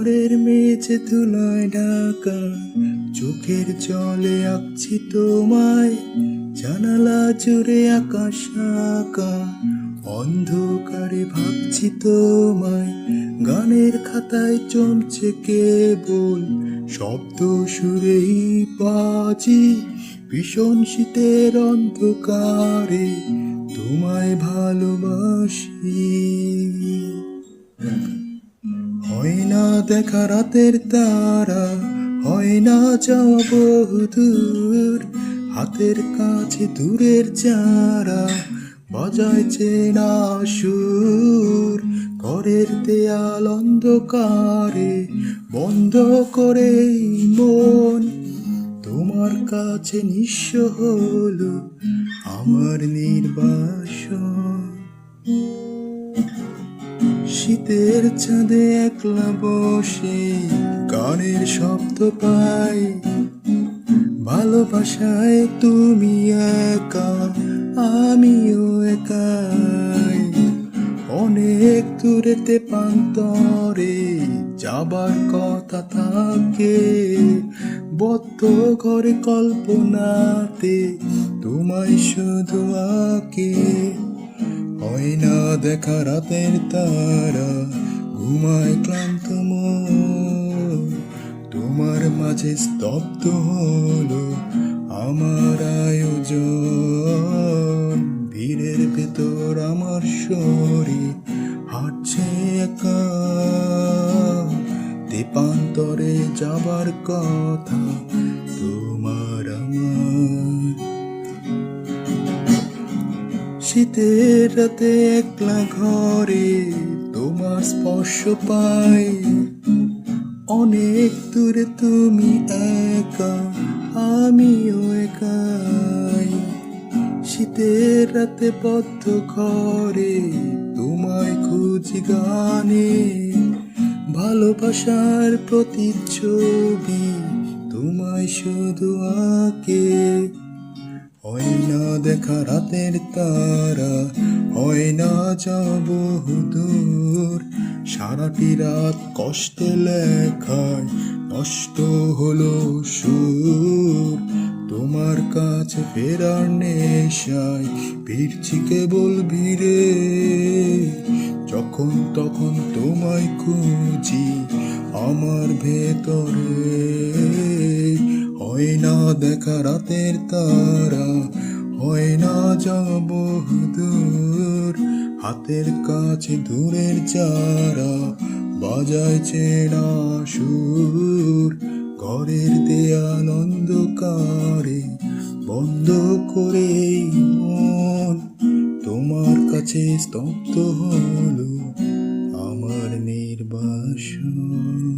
ঘরের মেঝে ধুলায় ঢাকা, চোখের জলে আঁকছি তোমায়, জানালা জুড়ে আকাশ আঁকা, অন্ধকারে ভাবছি তোমায়, গানের খাতায় জমছে কেবল শব্দ সুরেই বাজি, ভীষণ শীতের অন্ধকারে তোমায় ভালোবাসি। হয় না দেখা রাতের তারা, হয় না যাওয়া বহুদূর, হাতের কাছে দূরের যারা বাজায় চেনা সুর, ঘরের দেয়াল অন্ধকারে বন্ধ করে মন, তোমার কাছে নিঃস্ব হলো আমার নির্বাসন। শীতের চাঁদে একলা বসে গানের শব্দ পাই, ভালোবাসায় তুমি একা আমিও একাই, অনেক দূরেতে প্রান্তরে যাবার কথা থাকে, বদ্ধ ঘরে কল্পনাতে তোমায় শুধু আঁকে। হয় না দেখা রাতের তারা, ঘুমায় ক্লান্ত মন, তোমার মাঝে স্তব্ধ হলো আমার আয়োজন, ভিড়ের ভেতর আমার শরীর হাঁটছে একা, তেপান্তরে যাবার কথা তোমার আমার। শীতের রাতে একলা ঘরে তোমার স্পর্শ পাই, অনেক দূরে তুমি একা আমিও একাই, শীতের রাতে বদ্ধ ঘরে তোমায় খুঁজি গানে, ভালোবাসার প্রতিচ্ছবি তোমায় শুধু আঁকে। হয় না দেখা রাতের তারা, হয় না যাব দূর, সারাটি রাত কষ্টে লেখায় নষ্ট হলো সুর, তোমার কাছে ফেরার নেশায় ফিরছি কেবল ভিড়ে, যখন তখন তোমায় খুঁজি আমার ভেতরে। হয় না দেখা রাতের তারা, হয় না যাব দূর, হাতের কাছে দূরের যারা বাজায় চেনা সুর, ঘরের দেয়াল অন্ধকারে বন্ধ করে মন, তোমার কাছে স্তব্ধ হলো আমার নির্বাসন।